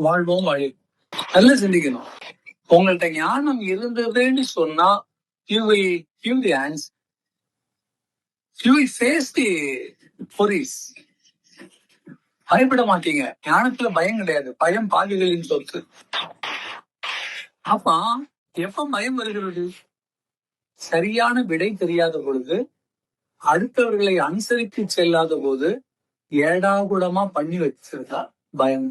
வாழ்வோம் வழி. நல்லா சிந்திக்கணும். உங்கள்ட்ட ஞானம் இருந்ததுன்னு சொன்னா you will give the answer. You will face the worries. பயப்பட மாட்டீங்க. ஞானத்துல பயம் கிடையாது. பயம் பாவிகளின் சொத்து. அப்ப எப்ப பயம் வருகிறது? சரியான விடை தெரியாத பொழுது, அடுத்தவர்களை அனுசரித்து செல்லாத போது, ஏடாகுடமா பண்ணி வச்சிருந்தா பயம்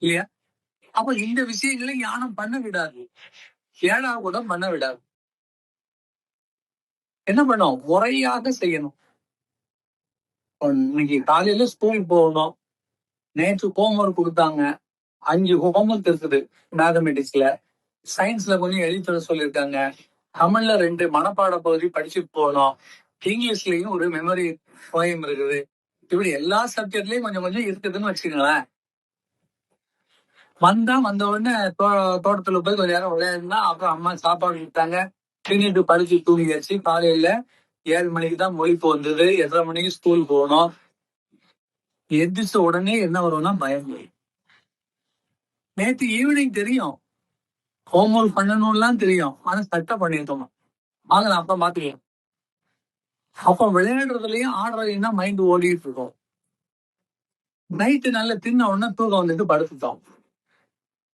இல்லையா? அப்ப இந்த விஷயங்களை ஞானம் பண்ண விடாது, ஏடாகுடம் பண்ண விடாது. என்ன பண்ணும்? முறையாக செய்யணும். இன்னைக்கு காலையில ஸ்கூல் போகணும். நேற்று ஹோம்ஒர்க் கொடுத்தாங்க. 5 ஹோம்ஒர்க் இருக்குது மேத்தமெட்டிக்ஸ்ல. சயின்ஸ்ல கொஞ்சம் எழுதி தர சொல்லியிருக்காங்க. தமிழ்ல 2 மனப்பாட பகுதி படிச்சுட்டு போகணும். இங்கிலீஷ்லயும் ஒரு மெமரி போயம் இருக்குது. இப்படி எல்லா சப்ஜெக்ட்லயும் கொஞ்சம் கொஞ்சம் இருக்குதுன்னு வச்சுக்கோங்களேன். வந்த உடனே தோட்டத்துல போய் கொஞ்ச நேரம் விளையாடுனா, அப்புறம் அம்மா சாப்பாடு கொடுத்தாங்க. தின்னுட்டு படிச்சு தூங்கியாச்சு. காலையில 7 மணிக்கு தான் மொழிப்பு வந்தது. 8:30 மணிக்கு ஸ்கூல் போகணும். எந்திரிச்ச உடனே என்ன வரும்னா பயம். நேற்று ஈவினிங் தெரியும் ஹோம்ஒர்க் பண்ணணும்லாம் தெரியும், ஆனா சட்டை பண்ணிட்டோம். வாங்க நான் அப்ப பாத்துக்கலாம். அப்ப விளையாடுறதுலயும் ஆடுறதுலயும் தான் மைண்ட் ஓடிட்டு இருக்கும். நைட்டு நல்லா தின்ன உடனே தூக்கம் வந்துட்டு படுத்துட்டோம்.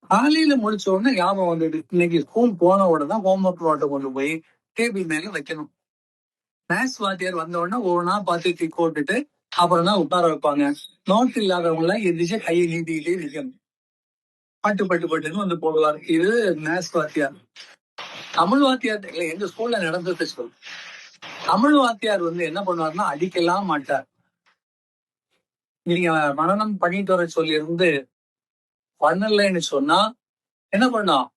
காலையில முடிச்ச உடனே ஞாபகம் வந்துட்டு இன்னைக்கு ஸ்கூல் போன உடனே ஹோம்ஒர்க் நோட்டை கொண்டு போய் டேபிள் மேல வைக்கணும். மேத்ஸ் வாத்தியார் வந்த உடனே ஒவ்வொன்றா பார்த்து டிக் போட்டுட்டு அப்புறம் தான் உட்கார வைப்பாங்க. நோட் இல்லாதவங்க எல்லாம் எந்திரிச்சு கையை நீட்டிக்கிட்டே நிற்கணும். பட்டுன்னு வந்து போடுவார். இது மேத்ஸ் வாத்தியார். தமிழ் வாத்தியார் இல்ல, எங்க ஸ்கூல்ல நடந்தது சொல். தமிழ் வாத்தியார் வந்து என்ன பண்ணுவாருன்னா அடிக்கலாம் மாட்டார். நீங்க மனநம் பண்ணிட்டு வர சொல்லி இருந்து பண்ணலன்னு சொன்னா என்ன பண்ணோம்?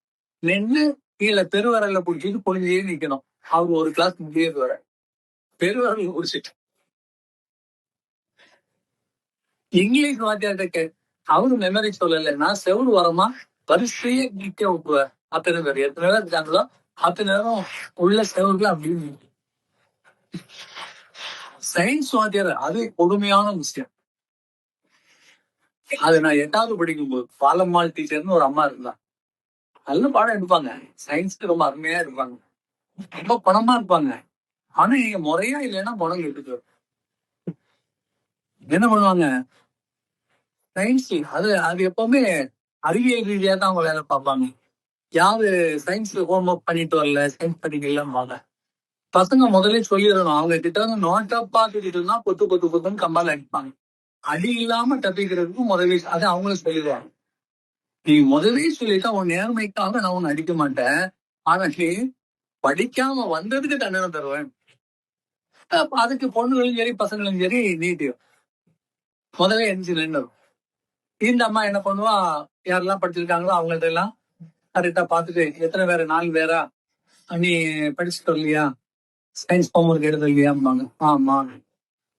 நின்று கீழே பெருவரல்ல பிடிச்சிட்டு பொழிஞ்சே நிக்கணும். அவர் ஒரு கிளாஸ் முடியாது வர பெருவரல் குடிச்சிட்டு. இங்கிலீஷ் வாத்தியார்கிட்ட அவரு மெமரி சொல்லல, நான் செவரு வரமா வரிசையே நிக்க விட்டுருவார். அத்தனை பேர் எத்தனை பேர் இருக்காங்களோ அத்தனை நேரம் உள்ள செவருக்குல அப்படின்னு. சயின்ஸ் வாத்தியார் அது கொடுமையான விஷயம். அது நான் 8வது படிக்கும்போது பாலம்மாள் டீச்சர்னு ஒரு அம்மா இருந்தா. நல்ல பாடம் எடுப்பாங்க. சயின்ஸ்க்கு ரொம்ப அருமையா இருப்பாங்க. ரொம்ப பணமா இருப்பாங்க. ஆனா நீங்க முறையா இல்லைன்னா பணம் கெட்டுக்கு. என்ன பண்ணுவாங்க? சயின்ஸ் அது எப்பவுமே அறிவியல் ரீதியா தான் அவங்க வேலை பார்ப்பாங்க. யாரு சயின்ஸ் ஹோம்ஒர்க் பண்ணிட்டு வரல, சயின்ஸ் படிக்கலாம்பாங்க. பசங்க முதல்ல சொல்லிடணும், அவங்க கிட்ட வந்து நோட்டா பார்த்துட்டு இருந்தா கொத்துன்னு கம்பால அடிப்பாங்க. அடி இல்லாம தப்பிக்கிறதுக்கு முதலே அதை அவங்களும் சொல்லிடுவாங்க. நீ முதலே சொல்லிட்டா உன் நேர்மைக்காக நான் உன்னை அடிக்க மாட்டேன், ஆனா நீ படிக்காம வந்ததுக்கு தண்டனை தருவேன். அதுக்கு பொண்ணுகளும் சரி பசங்களும் சரி நீட்டி முதல்ல எரிஞ்சு நின்று. இந்த அம்மா என்ன பண்ணுவா, யாரெல்லாம் படிச்சிருக்காங்களோ அவங்கள்ட்ட எல்லாம் கரெக்டா பாத்துட்டு, எத்தனை பேரு 4 பேரா, நீ படிச்சுட்டு வரலையா, சயின்ஸ் ஹோம்ஒர்க் எடுத்து இல்லையாம்பாங்க. ஆமா.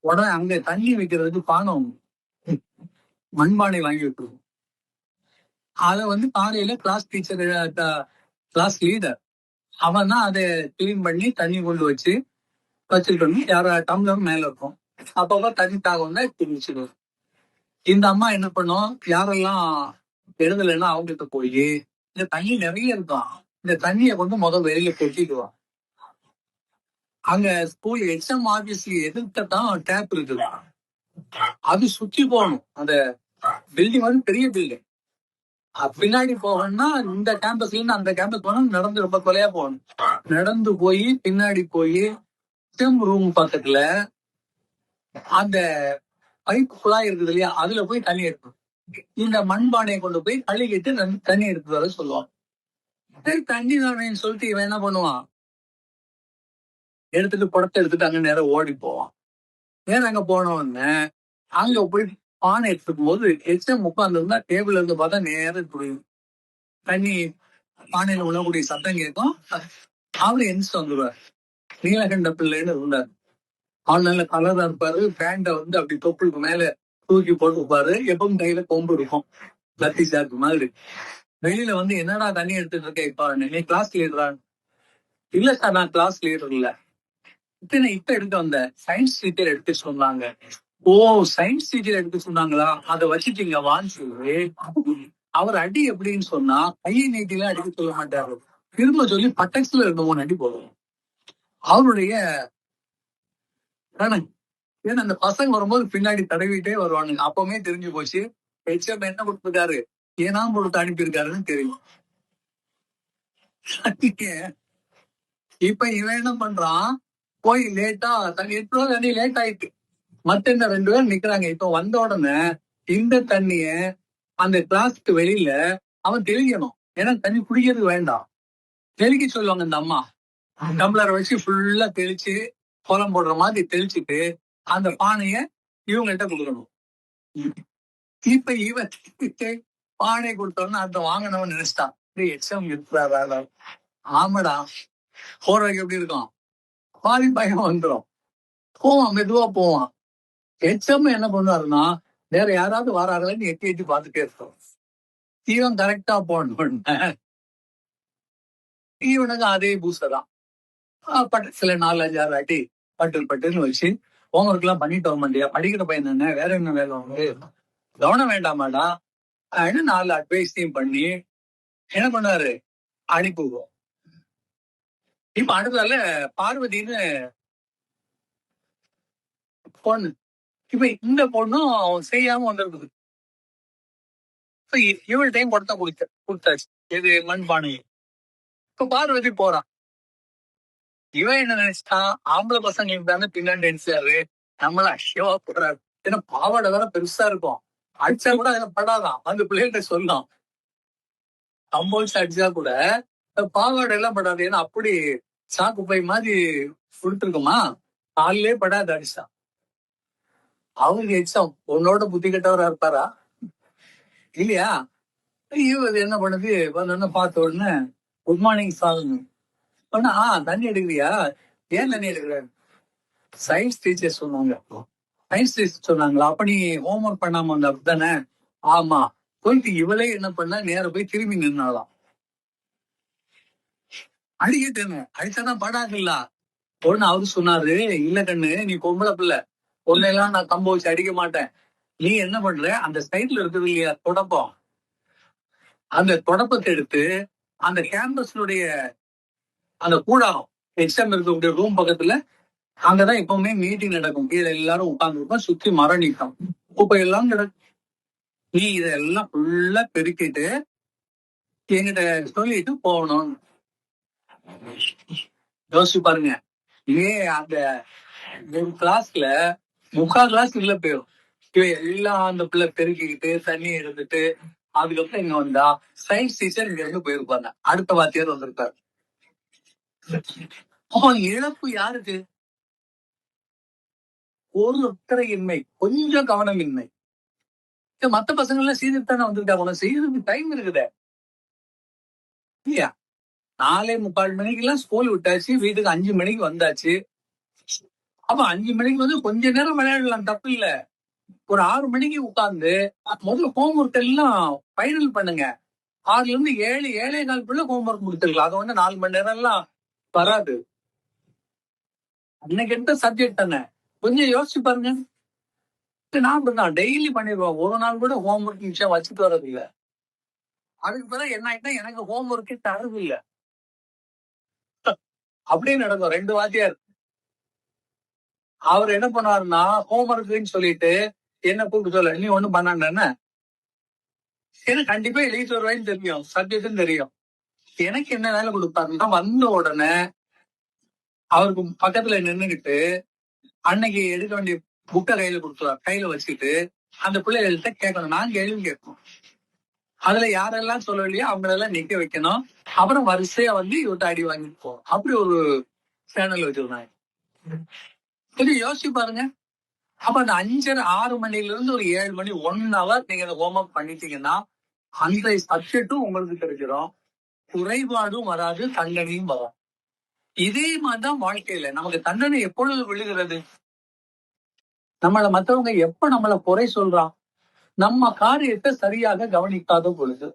உடனே அங்க தண்ணி வைக்கிறதுக்கு பானம் மண்பானை வாங்கி விட்டுருவோம். அத வந்து காலையில கிளாஸ் டீச்சர், கிளாஸ் லீடர் அவன் தான் அதை கிளீன் பண்ணி தண்ணி கொண்டு வச்சுட்டு வந்து யார டம்ளர் மேல இருக்கும். அப்பப்ப தண்ணி தாகம் தான் திணிச்சிடுவோம். இந்த அம்மா என்ன பண்ணும், யாரெல்லாம் எழுதலைன்னா அவங்ககிட்ட போய் இந்த தண்ணி நிறைய இருக்கும், இந்த தண்ணியை கொண்டு முதல் வெளியில கொட்டிடுவான். அங்க ஸ்கூல் எக்ஸாம் ஆபீஸ்க்கு எதிர்த்தான் டேப் இருக்குது. அது சுத்தி போகணும். அந்த பில்டிங் வந்து பெரிய பில்டிங். பின்னாடி போகணும்னா இந்த கேம்பஸ்ல இருந்து அந்த கேம்பஸ் போகணும், நடந்து ரொம்ப தொலையா போகணும். நடந்து போய் பின்னாடி போய் ரூம் பக்கத்துல அந்த பைப் குழாய் இருக்குது இல்லையா, அதுல போய் தண்ணி எடுக்கணும். இந்த மண்பானையை கொண்டு போய் கழுகிட்டு தண்ணி எடுத்து வர சொல்லுவான். தண்ணி தானேன்னு சொல்லிட்டு இவன் என்ன பண்ணுவான், எடுத்துட்டு குடத்தை எடுத்துட்டு அங்க நேரம் ஓடி போவான். ஏன் அங்க போனோன்னு அங்க போய் பானை எடுத்துக்கும் போது எக்ஸாம் உட்கார்ந்து இருந்தா டேபிள் இருந்து பார்த்தா நேரம் புரியும். தண்ணி பானையில உள்ளக்கூடிய சத்தம் கேட்கும். அவரு எந்திரிச்சு வந்துடுவார். நீலகண்ட பிள்ளைன்னு இருந்தார். அவன் நல்ல கலரா இருப்பாரு. பேண்ட வந்து அப்படி தொப்புளுக்கு மேல தூக்கி போட்டுப்பாரு. எப்பவும் கையில கொம்பு இருக்கும், லத்தி சாக்கு மாதிரி. வெளியில வந்து என்னடா தண்ணி எடுத்துட்டு இருக்க, இப்ப நீ கிளாஸ் லீடரான்? இல்ல சார், நான் கிளாஸ் லீடர் இல்ல. இப்ப எடுத்து வந்த சயின்ஸ் டீச்சர் எடுத்து சொன்னாங்க. ஓ, சயின்ஸ் டீச்சர் எடுக்க சொன்னாங்களா, அதை வச்சுட்டீங்க வான்னு சொல்லி அவர் அடி எப்படின்னு சொன்னா கையை நீட்டிலாம் அடிக்க சொல்ல மாட்டாரு. திரும்ப சொல்லி பட்டக்ஸ்ல 2-3 அடி போடுவோம். அவருடைய ஏன்னா அந்த பசங்க வரும்போது பின்னாடி தடவிட்டே வருவானுங்க. அப்பவுமே தெரிஞ்சு போச்சு ஹெச்எம் என்ன கொடுத்துருக்காரு, ஏன்னா கொடுத்து அனுப்பியிருக்காருன்னு தெரியும். இப்ப இவன் என்ன பண்றான், போய் லேட்டா தண்ணி 8 தண்ணி லேட் ஆயிட்டு மத்த இந்த 2 பேர் நிக்கிறாங்க. இப்ப வந்த உடனே இந்த தண்ணிய அந்த கிளாஸ்க்கு வெளியில அவன் தெளிக்கணும். ஏன்னா தண்ணி குடிக்கிறது வேண்டாம், தெளிக்க சொல்லுவாங்க இந்த அம்மா. டம்ளரை வச்சு ஃபுல்லா தெளிச்சு கோலம் போடுற மாதிரி தெளிச்சுட்டு அந்த பானைய இவங்கள்ட்ட கொடுக்கணும். இப்ப இவன் பானை கொடுத்தோன்னு அந்த வாங்கினவன் நினைச்சிட்டான், எக்ஸாம் இருக்கிறாரா. ஆமாடா, போறதுக்கு எப்படி இருக்கும், பாதி பயம் வந்துடும். போவான், மெதுவா போவான். எக்ஸாம் என்ன பண்ணுவாருன்னா வேற யாராவது வராங்களான்னு எட்டி எட்டி பார்த்துட்டே இருக்கோம். இவன் கரெக்டா போன இவனுக்கு அதே பூசதான் சில 4-5-6 அடி பட்டுன்னு வச்சு ஹோம்ஒர்க் எல்லாம் பண்ணிட்டு வர மாட்டியா, படிக்கிற பையன் தானே, வேற என்ன வேலை வந்து கவனம் வேண்டாமாடா 4 அட்வைஸையும் பண்ணி என்ன பண்ணாரு, அனுப்புவோம். இப்ப அடுத்தால பார்வதின்னு பொண்ணு. இப்ப இந்த பொண்ணும் அவன் செய்யாம வந்திருக்குது. இவள் டைம் கொடுத்தா கொடுத்தாச்சு எது மண்பானை. இப்ப பார்வதி போறான். இவன் என்ன நினைச்சிட்டான், ஆம்பளை பசங்க தானே பின்னாடி நினைச்சாரு, நம்மள அஷ்யவா போடுறாரு. ஏன்னா பாவாடை வேற பெருசா இருக்கும், அடிச்சா கூட அதுல படாதான். அந்த பிள்ளைகிட்ட சொல்லலாம் கம்போல்ஸ் அடிச்சா கூட பாவாடை எல்லாம் படாது, ஏன்னா அப்படி சாக்கு பை மாதிரி கொடுத்துருக்குமா, காலிலே படாது அடிச்சா. அவருக்கு எக்ஸாம் உன்னோட புத்தி கட்டவரா இருப்பாரா இல்லையா. இவர் என்ன பண்ணுது, வந்தோடனே பார்த்த உடனே குட் மார்னிங் சாங் சொன்னா, தண்ணி எடுக்கிறியா, ஏன் தண்ணி எடுக்கிற, சயின்ஸ் டீச்சர் சொன்னாங்க. சயின்ஸ் டீச்சர் சொன்னாங்களா, அப்ப நீ ஹோம்ஒர்க் பண்ணாம வந்த அப்படித்தானே. ஆமா. போயிட்டு இவளே என்ன பண்ணா, நேர போய் திரும்பி நின்னாலாம். அடிக்கிட்டேன்னு அடிச்சாதான் படாதுல்ல. உடனே அவரு சொன்னாரு, இல்ல கண்ணு, நீ பொம்பளை பிள்ளை, பொண்ணெல்லாம் நான் கம்ப வச்சு அடிக்க மாட்டேன். நீ என்ன பண்ற, அந்த சைட்ல இருக்குது இல்லையா தொடப்பம், அந்த தொடப்பத்தை எடுத்து அந்த கேம்பஸ்னுடைய அந்த கூடாரம் எக்ஸாம் இருக்கக்கூடிய ரூம் பக்கத்துல அங்கதான் எப்பவுமே மீட்டிங் நடக்கும். கீழே எல்லாரும் உட்கார்ந்துருப்போம், சுத்தி மரம் நீக்கம் குப்பை எல்லாம் கிடக்கும். நீ இதெல்லாம் ஃபுல்லா பெருக்கிட்டு என்கிட்ட சொல்லிட்டு போகணும். யோசிச்சு பாருங்க, அந்த ஒரு கிளாஸ்ல 3/4 கிளாஸ் உள்ள போயிடும். எல்லாம் அந்த பிள்ளை பெருக்கிக்கிட்டு தண்ணி எடுத்துட்டு அதுக்கப்புறம் இங்க வந்தா சயின்ஸ் டீச்சர் இங்க இருந்து போயிருப்பாங்க, அடுத்த வாத்தியார் வந்திருக்காரு. அப்போ இழப்பு யாருக்கு, ஒரு அக்கறையின்மை, கொஞ்சம் கவனமின்மை. மத்த பசங்க எல்லாம் செய்துட்டு தானே வந்திருக்காங்க, செய்யறதுக்கு டைம் இருக்குதே இல்லையா. 4:45 மணிக்கெல்லாம் ஸ்கூல் விட்டாச்சு, வீட்டுக்கு 5 மணிக்கு வந்தாச்சு. அப்ப 5 மணிக்கு வந்து கொஞ்ச நேரம் விளையாடலாம், தப்பு இல்ல. ஒரு 6 மணிக்கு உட்கார்ந்து முதல்ல ஹோம்ஒர்க் எல்லாம் ஃபைனல் பண்ணுங்க. 6ல இருந்து 7, 7:15 ஹோம்ஒர்க் முடிச்சிருக்கலாம். அது வந்து 4 மணி நேரம் எல்லாம் வராது. அன்னைக்கு எடுத்த சப்ஜெக்ட் தானே, கொஞ்சம் யோசிச்சு பாருங்க. நான் டெய்லி பண்ணிடுவேன், ஒரு நாள் கூட ஹோம்ஒர்க் விஷயம் வச்சுட்டு வர்றது இல்ல. அதுக்கு பிறகு என்ன ஆயிட்டா, எனக்கு ஹோம்ஒர்க்கே தரது இல்ல. அப்படியே நடக்கும். 2 வாத்தியார். அவர் என்ன பண்ணாருன்னா, ஹோம்ஒர்க்னு சொல்லிட்டு என்ன கூப்பிட்டு சொல்ல, நீ ஒண்ணும் பண்ணாண்டேன்னு, எனக்கு கண்டிப்பா எழுதிட்டு வருவான்னு தெரியும், சப்ஜெக்ட்னு தெரியும். எனக்கு என்ன வேலை கொடுப்பாருன்னா, வந்த உடனே அவருக்கு பக்கத்துல நின்னுகிட்டு அன்னைக்கு எடுக்க வேண்டிய புக்கை கையில கொடுத்துருவார். கையில வச்சுக்கிட்டு அந்த பிள்ளைகள்கிட்ட கேட்கணும், நான் கேள்வி கேட்கணும். அதுல யாரெல்லாம் சொல்லலையோ அவங்களெல்லாம் நிக்க வைக்கணும். அப்புறம் வரிசையா வந்து இவர்கிட்ட அடி வாங்கிட்டு போகணும். அப்படி ஒரு சேனல் வச்சிருந்தாங்க. கொஞ்சம் யோசிச்சு பாருங்க. அப்ப அந்த 5:30 6 மணில இருந்து ஒரு 7 மணி 1 hour நீங்க அந்த ஹோம்ஒர்க் பண்ணிட்டீங்கன்னா அந்த சப்ஜெக்டும் உங்களுக்கு கிடைச்சிடும், குறைபாடும் வராது, தண்டனையும் வரும். இதே மாதிரிதான் வாழ்க்கையில நமக்கு தண்டனை எப்பொழுது விழுகிறது, நம்மள மத்தவங்க எப்ப நம்மள குறை சொல்றான், நம்ம காரியத்தை சரியாக கவனிக்காத பொழுது.